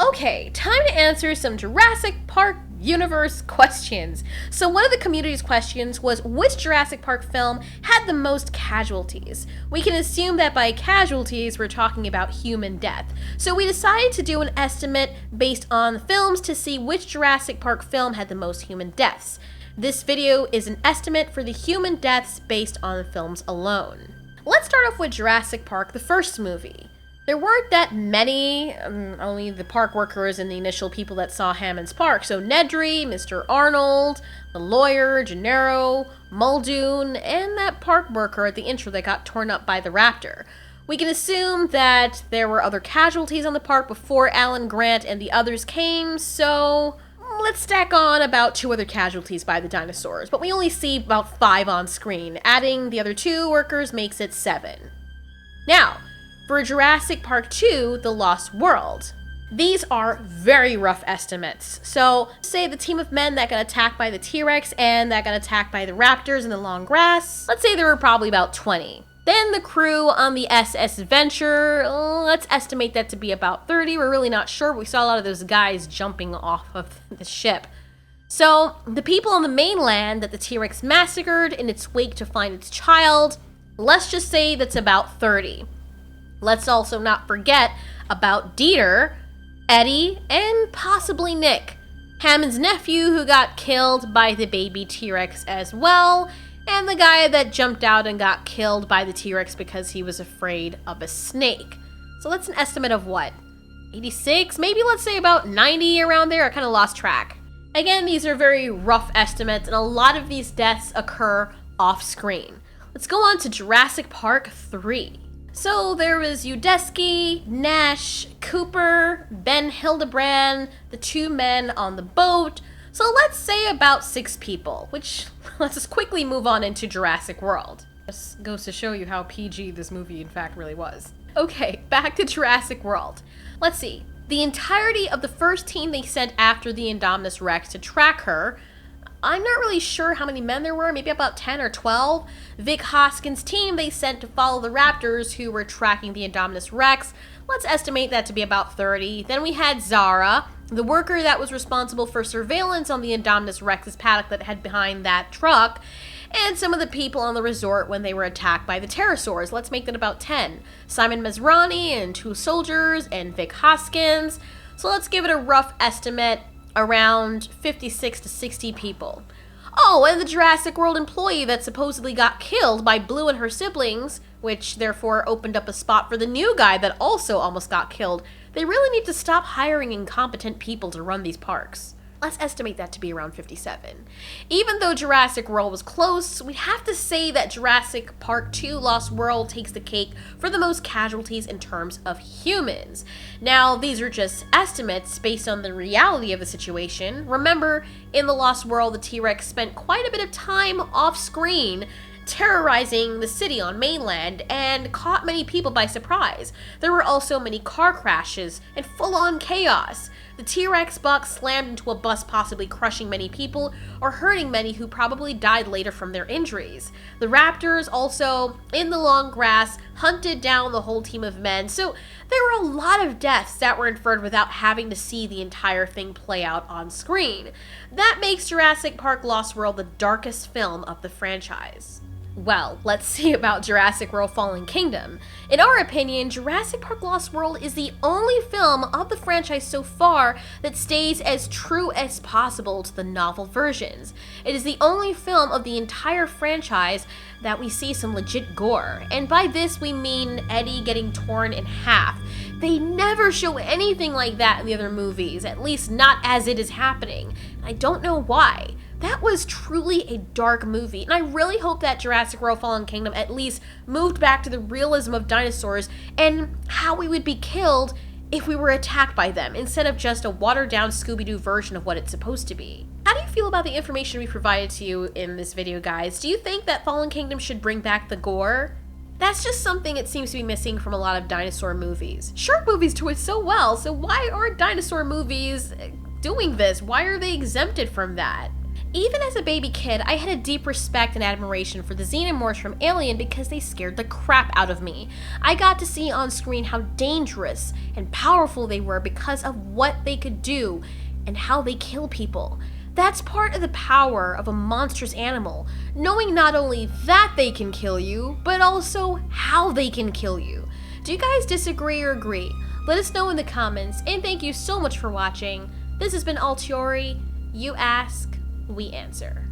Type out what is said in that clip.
Okay, time to answer some Jurassic Park universe questions. So one of the community's questions was, which Jurassic Park film had the most casualties? We can assume that by casualties we're talking about human death. So we decided to do an estimate based on the films to see which Jurassic Park film had the most human deaths. This video is an estimate for the human deaths based on the films alone. Let's start off with Jurassic Park, the first movie. There weren't that many, only the park workers and the initial people that saw Hammond's Park. So Nedry, Mr. Arnold, the lawyer, Gennaro, Muldoon, and that park worker at the intro that got torn up by the raptor. We can assume that there were other casualties on the park before Alan Grant and the others came, so let's stack on about 2 other casualties by the dinosaurs. But we only see about 5 on screen. Adding the other 2 workers makes it 7. Now, for Jurassic Park 2, The Lost World. These are very rough estimates. So, say the team of men that got attacked by the T-Rex and that got attacked by the raptors in the long grass, let's say there were probably about 20. Then the crew on the SS Venture, let's estimate that to be about 30. We're really not sure, but we saw a lot of those guys jumping off of the ship. So, the people on the mainland that the T-Rex massacred in its wake to find its child, let's just say that's about 30. Let's also not forget about Dieter, Eddie, and possibly Nick, Hammond's nephew who got killed by the baby T-Rex as well, and the guy that jumped out and got killed by the T-Rex because he was afraid of a snake. So that's an estimate of what? 86? Maybe let's say about 90 around there. I kind of lost track. Again, these are very rough estimates, and a lot of these deaths occur off screen. Let's go on to Jurassic Park 3. So there was Udesky, Nash, Cooper, Ben Hildebrand, the 2 men on the boat. So let's say about 6 people, which let's just quickly move on into Jurassic World. This goes to show you how PG this movie in fact really was. Okay, back to Jurassic World. Let's see. The entirety of the first team they sent after the Indominus Rex to track her, I'm not really sure how many men there were, maybe about 10 or 12. Vic Hoskins' team they sent to follow the raptors who were tracking the Indominus Rex. Let's estimate that to be about 30. Then we had Zara, the worker that was responsible for surveillance on the Indominus Rex's paddock that had behind that truck, and some of the people on the resort when they were attacked by the pterosaurs. Let's make that about 10. Simon Masrani and 2 soldiers and Vic Hoskins. So let's give it a rough estimate, around 56 to 60 people. Oh, and the Jurassic World employee that supposedly got killed by Blue and her siblings, which therefore opened up a spot for the new guy that also almost got killed. They really need to stop hiring incompetent people to run these parks. Let's estimate that to be around 57. Even though Jurassic World was close, we'd have to say that Jurassic Park 2 Lost World takes the cake for the most casualties in terms of humans. Now, these are just estimates based on the reality of the situation. Remember, in the Lost World, the T-Rex spent quite a bit of time off screen terrorizing the city on mainland and caught many people by surprise. There were also many car crashes and full-on chaos. The T-Rex buck slammed into a bus, possibly crushing many people or hurting many who probably died later from their injuries. The raptors also, in the long grass, hunted down the whole team of men, so there were a lot of deaths that were inferred without having to see the entire thing play out on screen. That makes Jurassic Park Lost World the darkest film of the franchise. Well, let's see about Jurassic World Fallen Kingdom. In our opinion, Jurassic Park Lost World is the only film of the franchise so far that stays as true as possible to the novel versions. It is the only film of the entire franchise that we see some legit gore, and by this we mean Eddie getting torn in half. They never show anything like that in the other movies, at least not as it is happening. I don't know why. That was truly a dark movie, and I really hope that Jurassic World Fallen Kingdom at least moved back to the realism of dinosaurs and how we would be killed if we were attacked by them, instead of just a watered-down Scooby-Doo version of what it's supposed to be. How do you feel about the information we provided to you in this video, guys? Do you think that Fallen Kingdom should bring back the gore? That's just something it seems to be missing from a lot of dinosaur movies. Shark movies do it so well, so why aren't dinosaur movies doing this? Why are they exempted from that? Even as a baby kid, I had a deep respect and admiration for the xenomorphs from Alien because they scared the crap out of me. I got to see on screen how dangerous and powerful they were because of what they could do and how they kill people. That's part of the power of a monstrous animal, knowing not only that they can kill you, but also how they can kill you. Do you guys disagree or agree? Let us know in the comments, and thank you so much for watching. This has been Altiori. You ask, we answer.